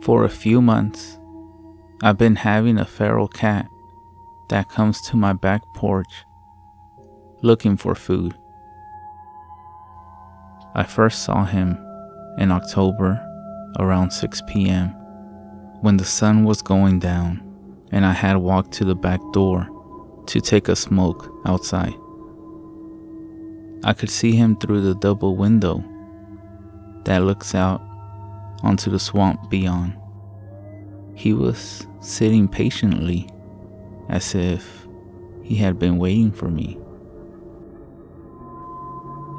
For a few months, I've been having a feral cat that comes to my back porch looking for food. I first saw him in October around 6 p.m. when the sun was going down and I had walked to the back door to take a smoke outside. I could see him through the double window that looks out onto the swamp beyond. He was sitting patiently as if he had been waiting for me.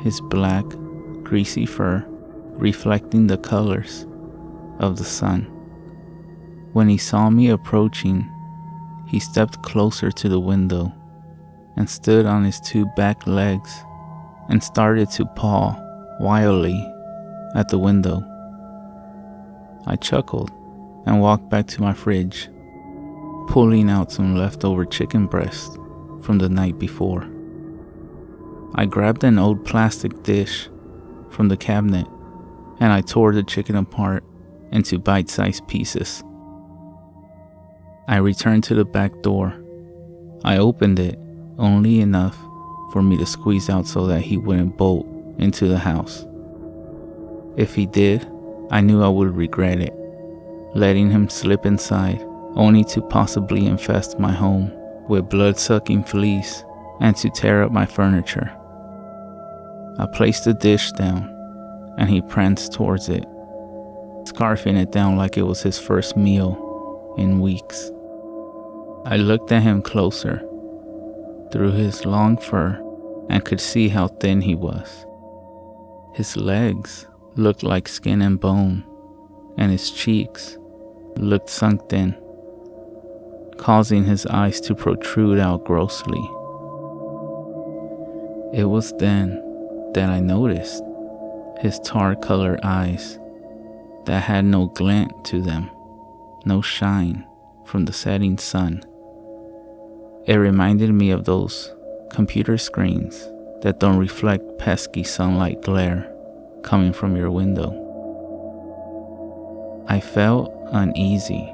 His black, greasy fur reflecting the colors of the sun. When he saw me approaching, he stepped closer to the window and stood on his two back legs and started to paw wildly at the window. I chuckled and walked back to my fridge, pulling out some leftover chicken breast from the night before. I grabbed an old plastic dish from the cabinet and I tore the chicken apart into bite-sized pieces. I returned to the back door. I opened it only enough for me to squeeze out so that he wouldn't bolt into the house. If he did, I knew I would regret it, letting him slip inside only to possibly infest my home with blood-sucking fleas and to tear up my furniture. I placed the dish down and he pranced towards it, scarfing it down like it was his first meal in weeks. I looked at him closer through his long fur and could see how thin he was. His legs looked like skin and bone, and his cheeks looked sunk in, causing his eyes to protrude out grossly. It was then that I noticed his tar-colored eyes that had no glint to them, no shine from the setting sun. It reminded me of those computer screens that don't reflect pesky sunlight glare coming from your window. I felt uneasy,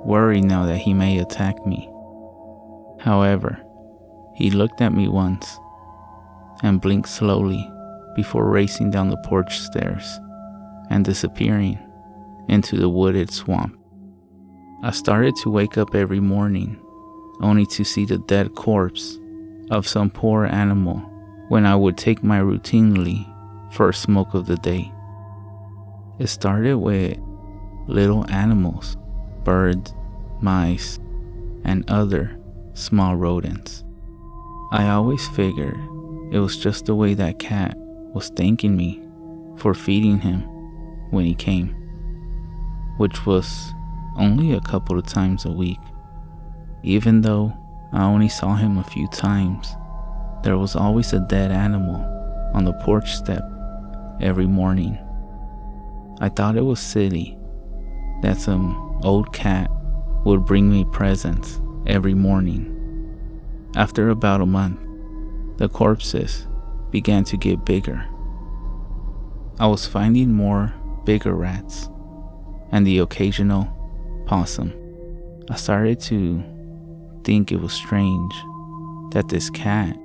worried now that he may attack me. However, he looked at me once and blinked slowly before racing down the porch stairs and disappearing into the wooded swamp. I started to wake up every morning only to see the dead corpse of some poor animal when I would take my routinely first smoke of the day. It started with little animals, birds, mice, and other small rodents. I always figured it was just the way that cat was thanking me for feeding him when he came, which was only a couple of times a week. Even though I only saw him a few times, there was always a dead animal on the porch step every morning. I thought it was silly that some old cat would bring me presents every morning. After about a month, the corpses began to get bigger. I was finding more bigger rats and the occasional possum. I started to think it was strange that this cat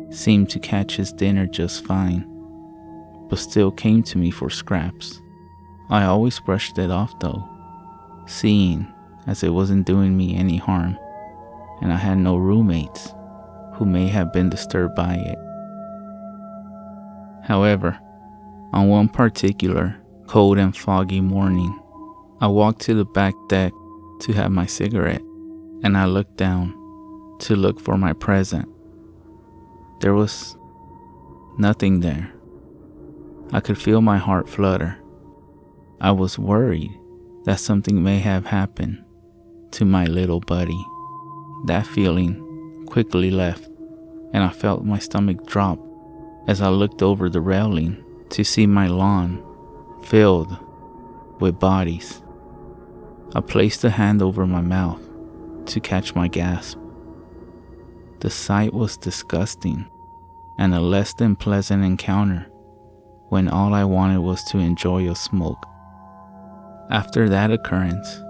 seemed to catch his dinner just fine, but still came to me for scraps. I always brushed it off though, seeing as it wasn't doing me any harm, and I had no roommates who may have been disturbed by it. However, on one particular cold and foggy morning, I walked to the back deck to have my cigarette, and I looked down to look for my present. There was nothing there. I could feel my heart flutter. I was worried that something may have happened to my little buddy. That feeling quickly left, and I felt my stomach drop as I looked over the railing to see my lawn filled with bodies. I placed a hand over my mouth to catch my gasp. The sight was disgusting and a less than pleasant encounter when all I wanted was to enjoy a smoke. After that occurrence,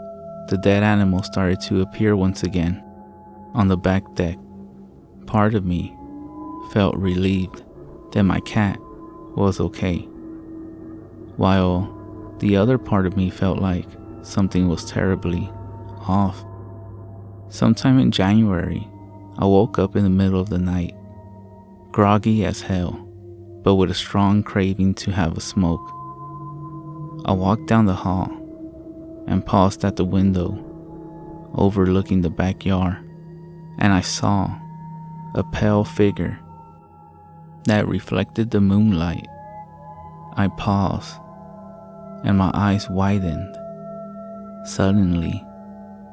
the dead animal started to appear once again on the back deck. Part of me felt relieved that my cat was okay, while the other part of me felt like something was terribly off. Sometime in January, I woke up in the middle of the night, groggy as hell, but with a strong craving to have a smoke. I walked down the hall and paused at the window overlooking the backyard, and I saw a pale figure that reflected the moonlight. I paused and my eyes widened. Suddenly,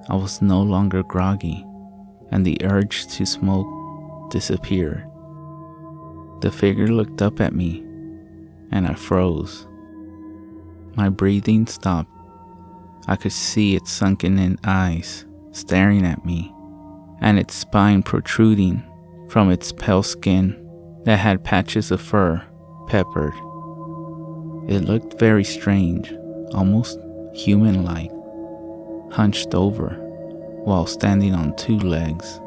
I was no longer groggy and the urge to smoke disappeared. The figure looked up at me and I froze. My breathing stopped. I could see its sunken-in eyes staring at me and its spine protruding from its pale skin that had patches of fur peppered. It looked very strange, almost human-like, hunched over while standing on two legs.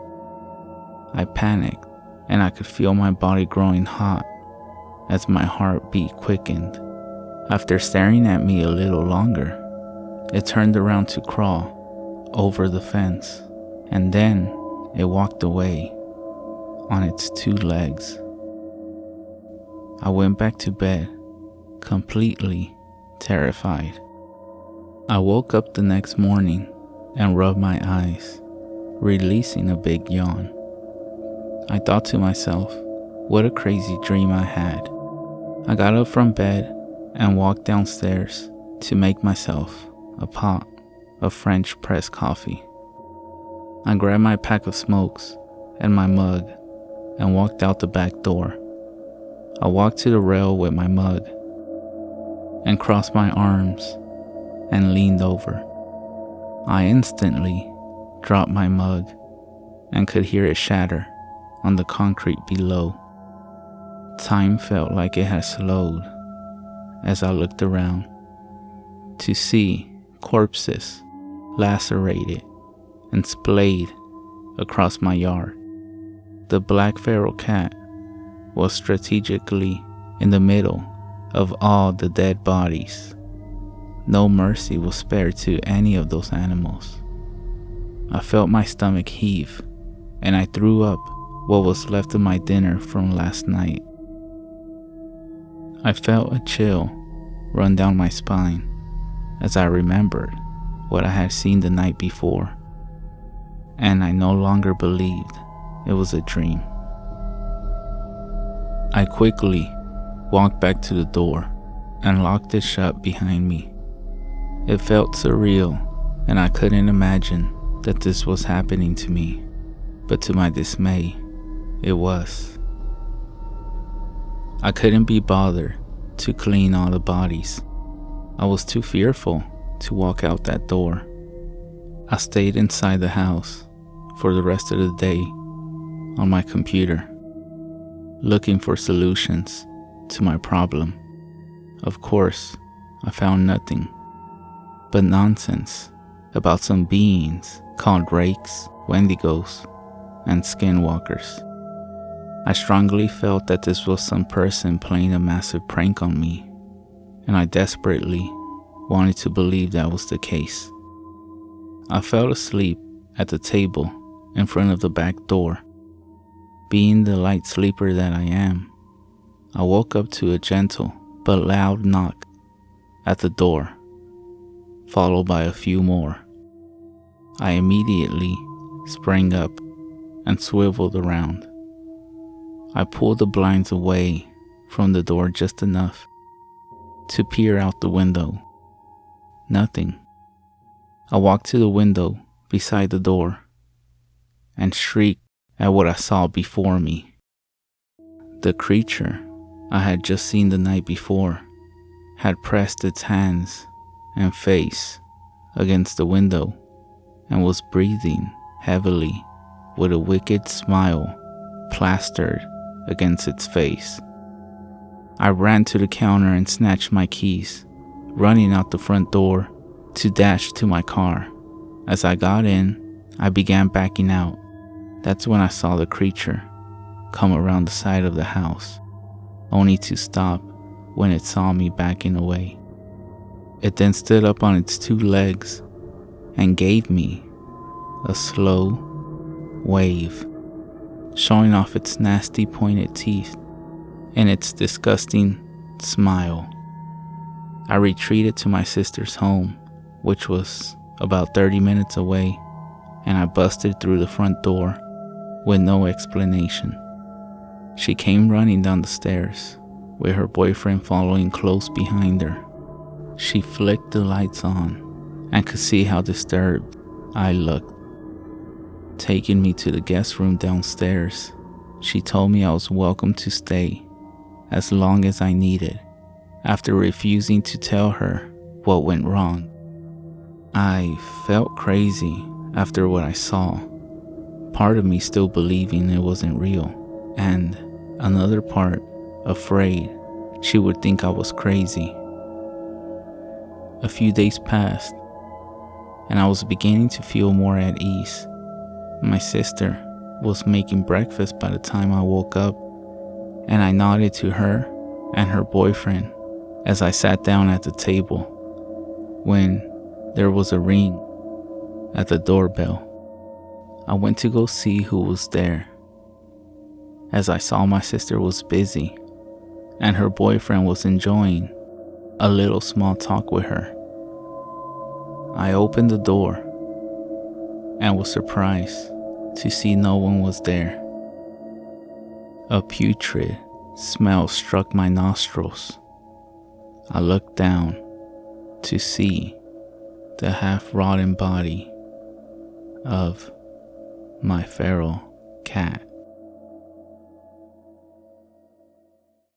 I panicked and I could feel my body growing hot as my heartbeat quickened. After staring at me a little longer, it turned around to crawl over the fence, and then it walked away on its two legs. I went back to bed, completely terrified. I woke up the next morning and rubbed my eyes, releasing a big yawn. I thought to myself, what a crazy dream I had. I got up from bed and walked downstairs to make myself a pot of French press coffee. I grabbed my pack of smokes and my mug and walked out the back door. I walked to the rail with my mug and crossed my arms and leaned over. I instantly dropped my mug and could hear it shatter on the concrete below. Time felt like it had slowed as I looked around to see corpses lacerated and splayed across my yard. The black feral cat was strategically in the middle of all the dead bodies. No mercy was spared to any of those animals. I felt my stomach heave, and I threw up what was left of my dinner from last night. I felt a chill run down my spine as I remembered what I had seen the night before, and I no longer believed it was a dream. I quickly walked back to the door and locked it shut behind me. It felt surreal, and I couldn't imagine that this was happening to me, but to my dismay, it was. I couldn't be bothered to clean all the bodies. I was too fearful to walk out that door. I stayed inside the house for the rest of the day on my computer, looking for solutions to my problem. Of course, I found nothing but nonsense about some beings called rakes, wendigos, and skinwalkers. I strongly felt that this was some person playing a massive prank on me, and I desperately wanted to believe that was the case. I fell asleep at the table in front of the back door. Being the light sleeper that I am, I woke up to a gentle but loud knock at the door, followed by a few more. I immediately sprang up and swiveled around. I pulled the blinds away from the door just enough to peer out the window. Nothing. I walked to the window beside the door and shrieked at what I saw before me. The creature I had just seen the night before had pressed its hands and face against the window and was breathing heavily with a wicked smile plastered against its face. I ran to the counter and snatched my keys, running out the front door to dash to my car. As I got in, I began backing out. That's when I saw the creature come around the side of the house, only to stop when it saw me backing away. It then stood up on its 2 legs and gave me a slow wave, showing off its nasty pointed teeth and its disgusting smile. I retreated to my sister's home, which was about 30 minutes away, and I busted through the front door with no explanation. She came running down the stairs, with her boyfriend following close behind her. She flicked the lights on and could see how disturbed I looked. Taking me to the guest room downstairs, she told me I was welcome to stay as long as I needed, after refusing to tell her what went wrong. I felt crazy after what I saw, part of me still believing it wasn't real, and another part afraid she would think I was crazy. A few days passed, and I was beginning to feel more at ease. My sister was making breakfast by the time I woke up, and I nodded to her and her boyfriend as I sat down at the table when there was a ring at the doorbell. I went to go see who was there, as I saw my sister was busy and her boyfriend was enjoying a little small talk with her. I opened the door and was surprised to see no one was there. A putrid smell struck my nostrils. I looked down to see the half-rotten body of my feral cat.